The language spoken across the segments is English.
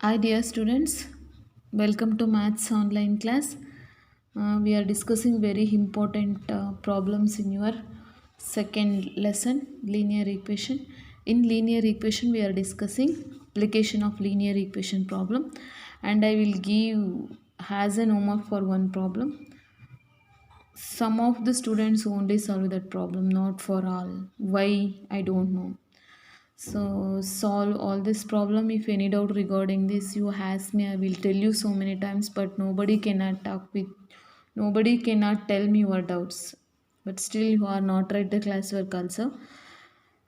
Hi, dear students. Welcome to Maths online class. We are discussing very important problems in your second lesson, linear equation. In linear equation, we are discussing application of linear equation problem, and I will give has an homework for one problem. Some of the students only solve that problem, not for all. Why? I don't know. So solve all this problem. If any doubt regarding this you ask me, I will tell you so many times, but nobody cannot tell me your doubts. But still you are not write the classwork also.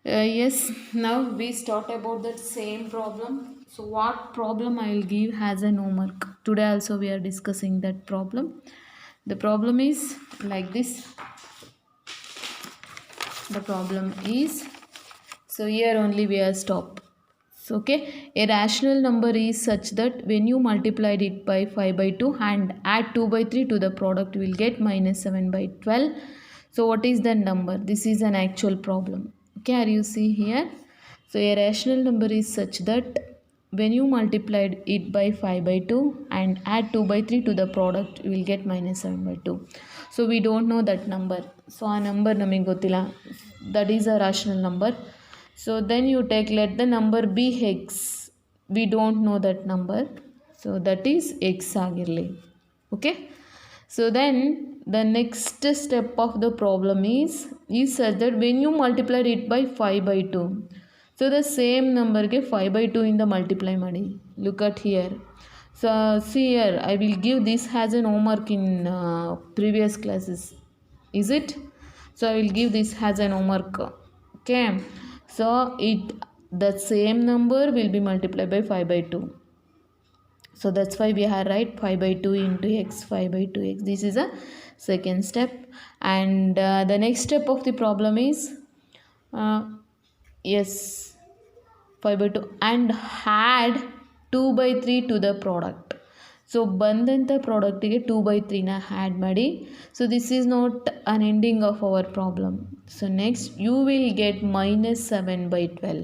Yes, now we start about that same problem. So what problem I will give has an homework. Today also we are discussing that problem. The problem is like this. The problem is, so here only we are stop. So, okay, a rational number is such that when you multiplied it by 5 by 2 and add 2 by 3 to the product, you will get minus 7 by 12. So, what is the number? This is an actual problem. Okay, are you see here? So, a rational number is such that when you multiplied it by 5 by 2 and add 2 by 3 to the product, you will get minus 7 by 2. So, we don't know that number. So, a number namige gottilla. That is a rational number. So then you take, let the number be x. We don't know that number. So that is x agirli. Okay. So then the next step of the problem is such that when you multiplied it by 5 by 2. So the same number ke 5 by 2 in the multiply madi. Look at here. So see here, I will give this as an homework in previous classes. Is it? So I will give this as an homework. Okay. So the same number will be multiplied by 5 by 2. So that's why we have write 5 by 2 into x, 5 by 2x. This is a second step. And the next step of the problem is, yes, 5 by 2 and add 2 by 3 to the product. So ಬಂದಂಥ ಪ್ರಾಡಕ್ಟಿಗೆ 2 by 3ನ add ಮಾಡಿ. So this is not an ending of our problem. So next you will get minus 7 by 12.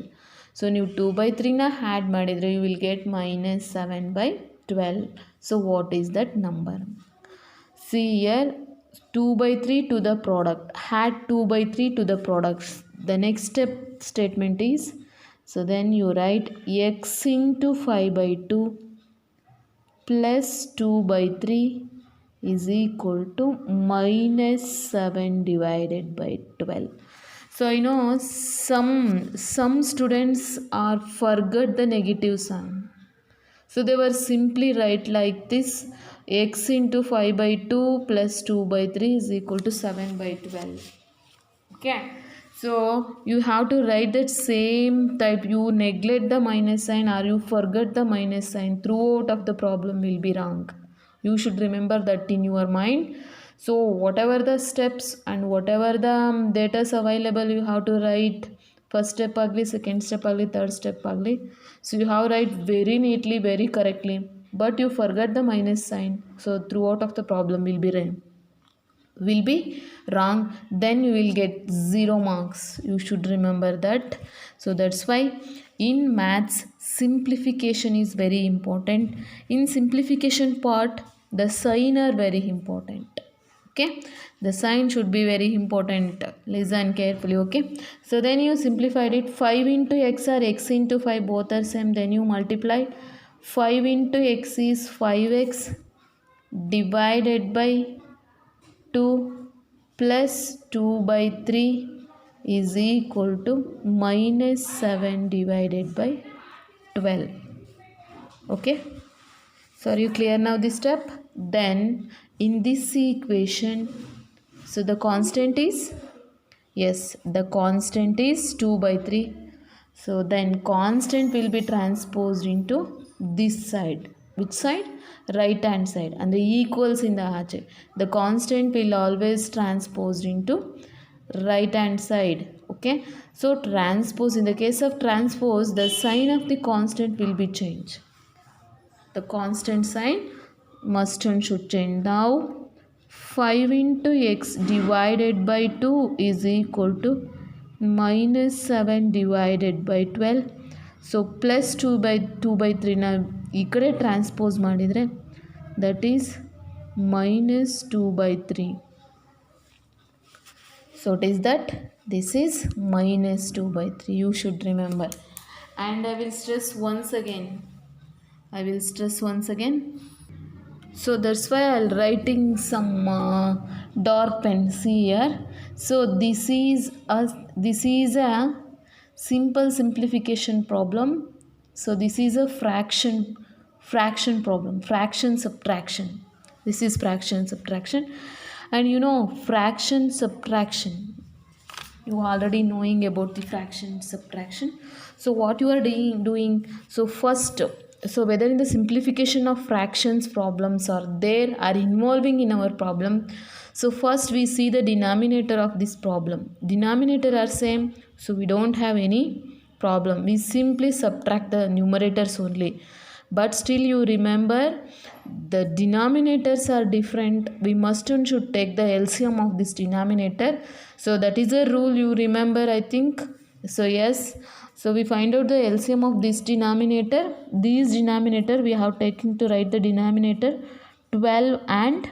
So ನೀವು 2 by 3ನ add ಮಾಡಿದರೆ you will get minus 7 by 12. So what is that number? See here, 2 by 3 to the product. Add 2 by 3 to the products. The next statement is, so then you write x into 5 by 2 plus 2 by 3 is equal to minus 7 divided by 12. So you know some students are forget the negative sign. So they were simply write like this: x into 5 by 2 plus 2 by 3 is equal to 7 by 12. Okay. So you have to write that same type. You neglect the minus sign or you forget the minus sign, throughout of the problem will be wrong. You should remember that in your mind. So whatever the steps and whatever the data is available, you have to write first step ugly, second step ugly, third step ugly. So you have to write very neatly, very correctly. But you forget the minus sign. So throughout of the problem will be wrong, then you will get 0 marks. You should remember that. So that's why in maths simplification is very important. In simplification part, the sign are very important. Okay, the sign should be very important. Listen carefully. Okay, so then you simplified it. 5 into x or x into 5, both are same. Then you multiply. 5 into x is 5x divided by 2 plus 2 by 3 is equal to minus 7 divided by 12. Okay, so are you clear now this step? Then in this equation, so the constant is, yes, the constant is 2 by 3. So then constant will be transposed into this side. Which side? Right hand side. And the equals in the arch. The constant will always transposed into right hand side. Okay. So transpose, in the case of transpose, the sign of the constant will be changed. The constant sign must and should change. Now 5 into x divided by 2 is equal to minus 7 divided by 12. So plus 2 by 3 now ಈ ಕಡೆ transpose ಮಾಡಿದರೆ that is -2/3. So it is that this is -2/3. You should remember. And I will stress once again. So that's why I'll writing some dark pen. See here. So this is a simple simplification problem. So this is a fraction problem, fraction subtraction. This is fraction subtraction. And you know, fraction subtraction, you already knowing about the fraction subtraction. So what you are doing, so first, so whether in the simplification of fractions problems are there are involving in our problem, so first we see the denominator of this problem. Denominator are same, so we don't have any problem. We simply subtract the numerators only. But still you remember the denominators are different. We must and should take the LCM of this denominator. So that is a rule you remember, I think. So yes, so we find out the LCM of this denominator. These denominator we have taken to write the denominator 12 and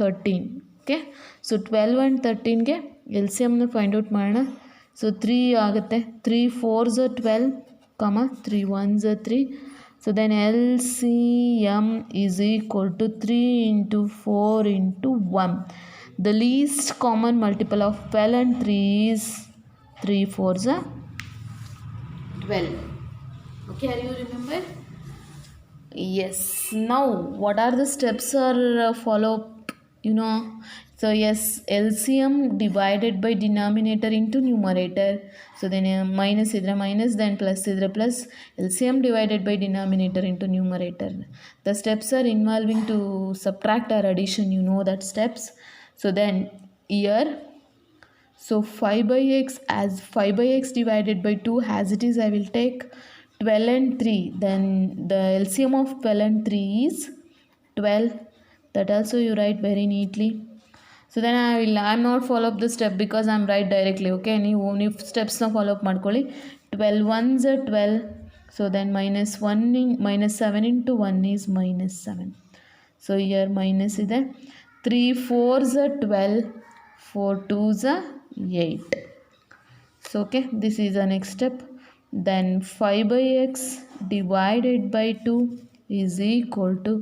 13. Okay, so 12 and 13 ಗೆ LCM ನ find out ಮಾಡೋಣ. So 3 ಆಗುತ್ತೆ, 3 4s are 12, 3 1s are 3. So then LCM is equal to 3 into 4 into 1. The least common multiple of 12 and 3 is 3 4s are 12. Okay, are you remember? Yes. Now what are the steps or follow up? You know, so yes, LCM divided by denominator into numerator. So then minus idra minus, then plus idra plus. LCM divided by denominator into numerator. The steps are involving to subtract or addition. You know that steps. So then here, so 5/x, as 5/x divided by 2 as it is, I will take 12 and 3. Then the LCM of 12 and 3 is 12. That also you write very neatly. So then I'm not follow up the step because I'm write directly. Okay, ನೀವು steps na follow up ಮಾಡ್ಕೊಳ್ಳಿ. 12 1s are 12. So then -7 into 1 is -7. So here minus ಇದೆ. 3 4s are 12. 4 2s are 8. So okay, this is the next step. Then 5/x divided by 2 is equal to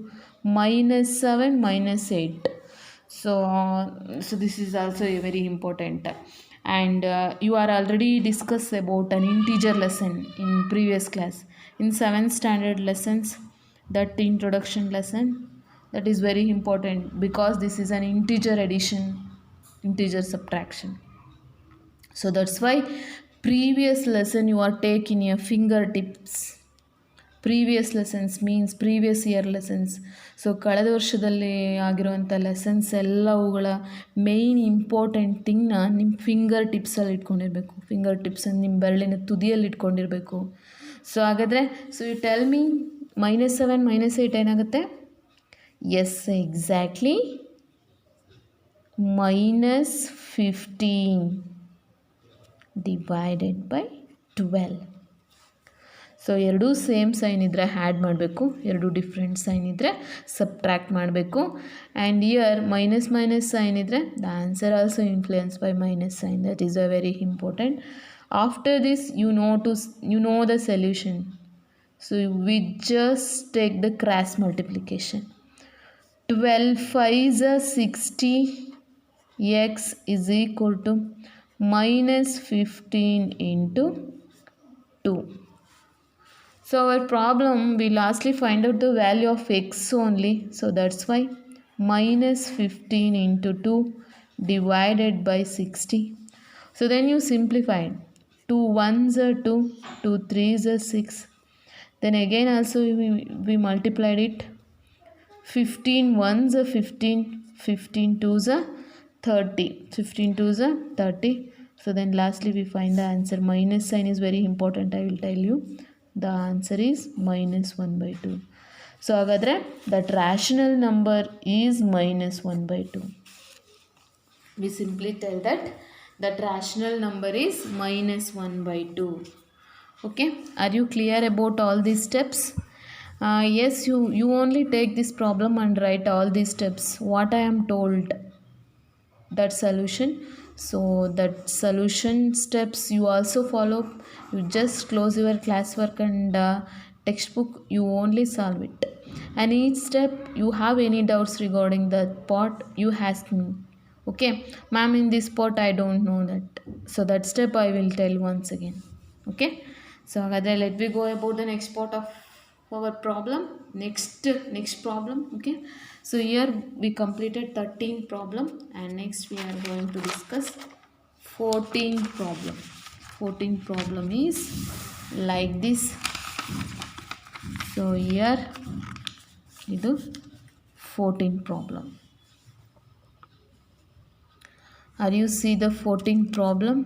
-7 -8. So this is also a very important. And you are already discussed about an integer lesson in previous class, in 7th standard lessons, that introduction lesson. That is very important because this is an integer addition, integer subtraction. So that's why previous lesson you are taking your fingertips. Previous lessons means previous year lessons. So ಕಳೆದ ವರ್ಷದಲ್ಲಿ ಆಗಿರುವಂಥ lessons ಎಲ್ಲವುಗಳ main important ಥಿಂಗ್ನ ನಿಮ್ಮ finger ಟಿಪ್ಸಲ್ಲಿ ಇಟ್ಕೊಂಡಿರಬೇಕು. Finger ಟಿಪ್ಸನ್ನು ನಿಮ್ಮ ಬೆರಳಿನ ತುದಿಯಲ್ಲಿ ಇಟ್ಕೊಂಡಿರಬೇಕು. ಸೊ ಹಾಗಾದರೆ ಸೊ ಯು ಟೆಲ್ ಮೀ -7 -8 ಏನಾಗುತ್ತೆ? Yes, exactly -15 divided by 12. So ಎರಡೂ ಸೇಮ್ ಸೈನ್ ಇದ್ದರೆ ಆ್ಯಡ್ ಮಾಡಬೇಕು, ಎರಡು ಡಿಫ್ರೆಂಟ್ ಸೈನ್ ಇದ್ದರೆ ಸಬ್ಟ್ರ್ಯಾಕ್ಟ್ ಮಾಡಬೇಕು. ಆ್ಯಂಡ್ ಇಯರ್ ಮೈನಸ್ ಸೈನ್ ಇದ್ದರೆ the answer also influence by minus sign. That is a very important. After this you know the solution. So we just take the cross multiplication. 12 5s are 60. X is equal to -15 into 2. So our problem, we lastly find out the value of x only. So that's why -15 into 2 divided by 60. So then you simplify. 2 1s are 2, 2 3s are 6. Then again also we multiplied it. 15 1s are 15, 15 2s are 30, 15 2s are 30. So then lastly we find the answer. Minus sign is very important, I will tell you. The answer is -1/2. So hagadre that rational number is -1/2. We simply tell that rational number is -1/2. Okay, are you clear about all these steps? Yes, you only take this problem and write all these steps what I am told, that solution. So that solution steps you also follow. You just close your classwork and textbook, you only solve it, and each step you have any doubts regarding that part, you ask me. Okay, ma'am, in this part I don't know that, so that step I will tell once again. Okay, so hagadre let me go about the next part of our problem. Next problem. Okay, so here we completed 13 problem, and next we are going to discuss 14 problem. 14 problem is like this. So here idu 14 problem. Are you see the 14 problem?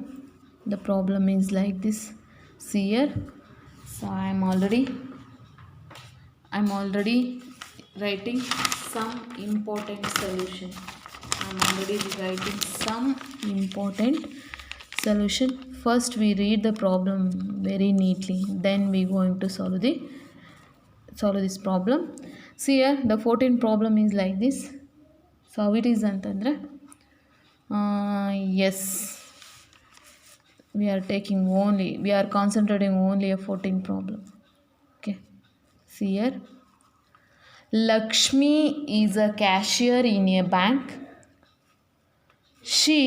The problem is like this. See here. So I'm already writing some important solution. I'm already writing some important solution. First we read the problem very neatly, then we going to solve this problem. See here, the 14 problem is like this. So how it is antandre, yes, we are concentrating only a 14 problem. Okay, see here. Lakshmi is a cashier in a bank. She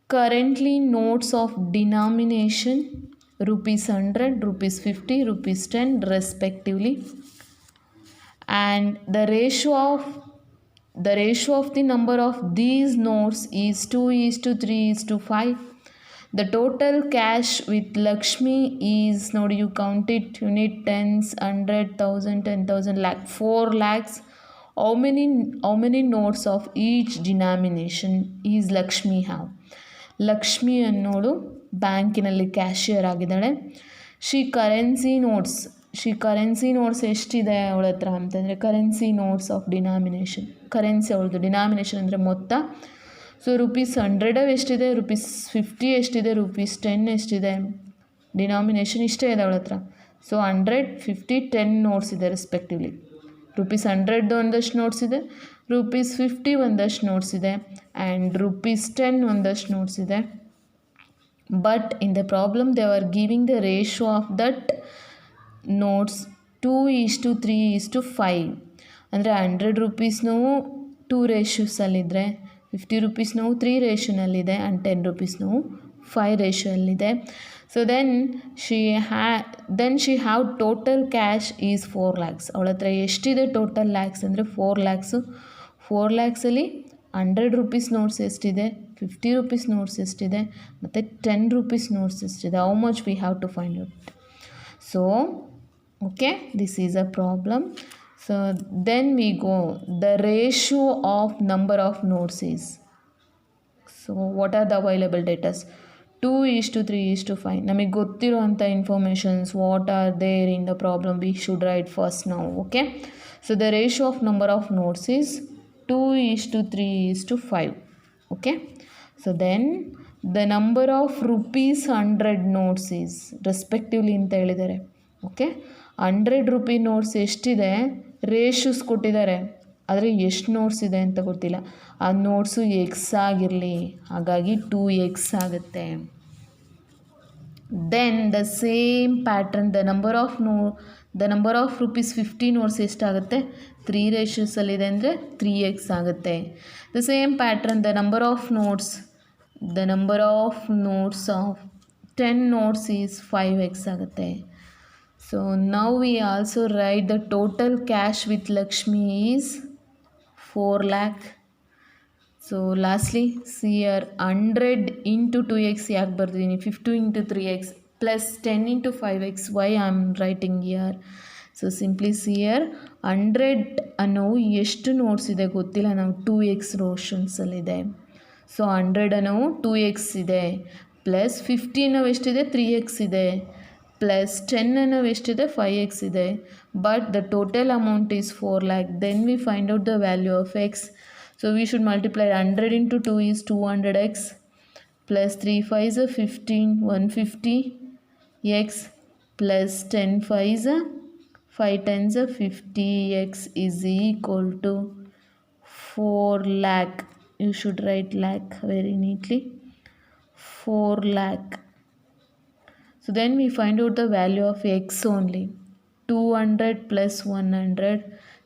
currently notes of denomination rupees 100, rupees 50, rupees 10 respectively, and the ratio of the number of these notes is 2:3:5. The total cash with Lakshmi is, now you count it, unit, tens, 100,000, 10,000, lakh, 4 lakhs. How many notes of each denomination is Lakshmi have? Lakshmi ಅನ್ನೋಳು ಬ್ಯಾಂಕಿನಲ್ಲಿ cashier ಆಗಿದ್ದಾಳೆ. She currency notes ಎಷ್ಟಿದೆ ಅವಳ ಹತ್ರ ಅಂತಂದರೆ, currency notes of denomination, currency ಅವಳದು, denomination ಅಂದರೆ ಮೊತ್ತ. ಸೊ rupees 100 ಎಷ್ಟಿದೆ, rupees 50 ಎಷ್ಟಿದೆ, rupees 10 ಎಷ್ಟಿದೆ, ಡಿನಾಮಿನೇಷನ್ ಇಷ್ಟೇ ಇದೆ ಅವಳ ಹತ್ರ. ಸೊ 100, 50, 10 ನೋಟ್ಸ್ ಇದೆ ರೆಸ್ಪೆಕ್ಟಿವ್ಲಿ. rupees 100 ಒಂದಷ್ಟು ನೋಟ್ಸ್ ಇದೆ, rupees 50 ಒಂದಷ್ಟು ನೋಟ್ಸ್ ಇದೆ, ಆ್ಯಂಡ್ rupees 10 ಒಂದಷ್ಟು ನೋಟ್ಸ್ ಇದೆ. But in the problem they are giving the ratio of that notes 2:3:5. ಅಂದರೆ 100 ರೂಪೀಸ್ನೂ 2 ರೇಷ್ಯೂಸಲ್ಲಿದ್ದರೆ, 50 ರೂಪೀಸ್ನೂ 3 ರೇಷ್ಯೂನಲ್ಲಿದೆ, ಆ್ಯಂಡ್ 10 ರೂಪೀಸ್ನೂ 5 ರೇಷ್ಯೂಲ್ಲಿದೆ. So then she have total cash is 4 lakhs. ಅವಳ ಹತ್ರ ಎಷ್ಟಿದೆ ಟೋಟಲ್ ಲ್ಯಾಕ್ಸ್ ಅಂದರೆ 4 lakhs. 4 lakhsಲ್ಲಿ 100 ರೂಪೀಸ್ ನೋಟ್ಸ್ ಎಷ್ಟಿದೆ, 50 ರೂಪೀಸ್ ನೋಟ್ಸ್ ಎಷ್ಟಿದೆ, ಮತ್ತು 10 ರೂಪೀಸ್ ನೋಟ್ಸ್ ಎಷ್ಟಿದೆ. How much we have to find out. So okay, this is a problem. So then we go, the ratio of number of notes is, so what are the available data? 2:3:5. ನಮಗೆ ಗೊತ್ತಿರುವಂಥ informations what are there in the problem we should write first ನಾವು. Okay, so the ratio of number of notes is 2:3:5. Okay, so then the number of rupees 100 notes is respectively ಅಂತ ಹೇಳಿದ್ದಾರೆ. Okay, 100 rupee notes ಎಷ್ಟಿದೆ, ರೇಷ್ಯೂಸ್ ಕೊಟ್ಟಿದ್ದಾರೆ, ಆದರೆ ಎಷ್ಟು notes ಇದೆ ಅಂತ ಗೊತ್ತಿಲ್ಲ. ಆ ನೋಟ್ಸು ಎಕ್ಸ್ ಆಗಿರಲಿ, ಹಾಗಾಗಿ 2x ಆಗುತ್ತೆ. Then the same pattern, the number of rupees 50 notes ಎಷ್ಟಾಗುತ್ತೆ, 3 ರೇಷ್ಯೂಸಲ್ಲಿದೆ ಅಂದರೆ 3x ಆಗುತ್ತೆ. The same pattern, the number of notes of 10 notes is 5x ಆಗುತ್ತೆ. So now we also write the total cash with Lakshmi is 4 lakh. So lastly, see here, 100 into 2x ಯಾಕೆ ಬರ್ತೀನಿ, 50 into 3x plus 10 into 5x. Why I am writing here? So simply see here, 100 ಅನ್ನೋವು ಎಷ್ಟು notes ಇದೆ ಗೊತ್ತಿಲ್ಲ, ನಾವು 2x ರೋಷನ್ಸಲ್ಲಿದೆ. So 100 ಅನ್ನೋವು 2x ಇದೆ, plus 50 ಅನ್ನೋವು ಎಷ್ಟಿದೆ, 3x ಇದೆ, plus 10 ಅನ್ನೋವು ಎಷ್ಟಿದೆ, 5x ಇದೆ. But the total amount is 4 lakh. Then we find out the value of x. So we should multiply 100 into 2 is 200x, plus 3 5s 15, 150x, plus 10 5s 5 times of 50, x is equal to 4 lakh. You should write lakh very neatly. 4 lakh. So then we find out the value of x only. 200 plus 100,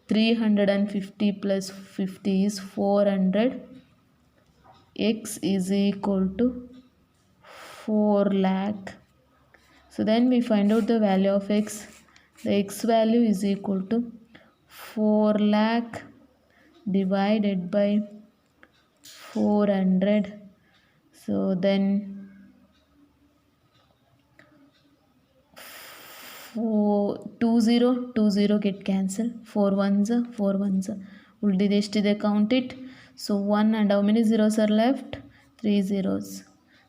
350 plus 50 is 400. X is equal to 4 lakh. So then we find out the value of x. The x value is equal to 4 lakh divided by 400. So then 20 get cancelled. 4 ones are 4 ones are. Uldide count it. So 1 and how many zeros are left? 3 zeros.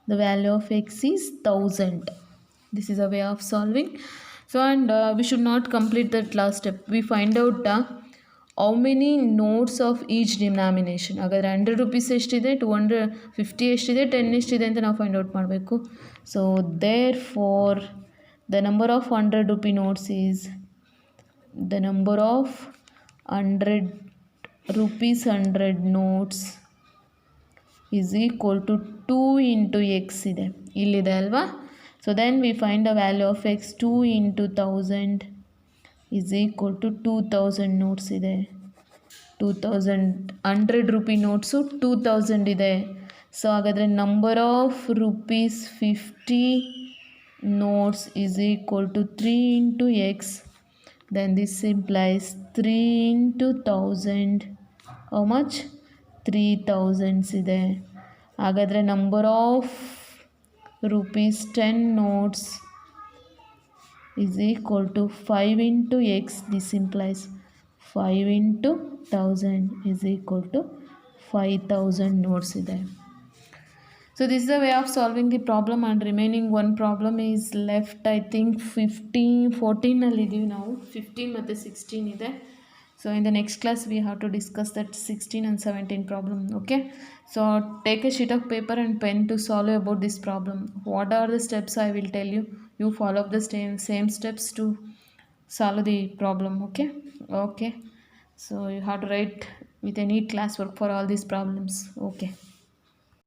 The value of x is 1000. This is a way of solving. So and we should not complete that last step. We find out how many notes of each denomination. Agar 100 rupees ಎಷ್ಟಿದೆ, 250 ಎಷ್ಟಿದೆ, 10 ಎಷ್ಟಿದೆ ಅಂತ ನಾವು find out ಮಾಡಬೇಕು. So therefore the number of 100 rupee notes is the number of 100 rupees 100 notes is equal to 2 into x ಇದೆ ಇಲ್ಲಿದೆ ಅಲ್ವಾ. So then we find the value of x. 2 into 1000 is equal to 2000 notes ಇದೆ. 2000 100 rupee notes 2000 ಇದೆ. So ಹಾಗಾದರೆ number of rupees 50 notes is equal to 3 into x. Then this implies 3 into 1000. How much? 3000 ಇದೆ. ಹಾಗಾದರೆ number of rupees 10 notes is equal to 5 into x. This implies 5 into 1000 is equal to 5000 notes ಇದೆ. So this is the way of solving the problem, and remaining one problem is left. I think 14 allidivi now. 15 ಮತ್ತು 16 ಇದೆ. So in the next class we have to discuss that 16 and 17 problem. Okay, so take a sheet of paper and pen to solve about this problem. What are the steps I will tell you. You follow the same steps to solve the problem. Okay, so you have to write with a neat classwork for all these problems. Okay.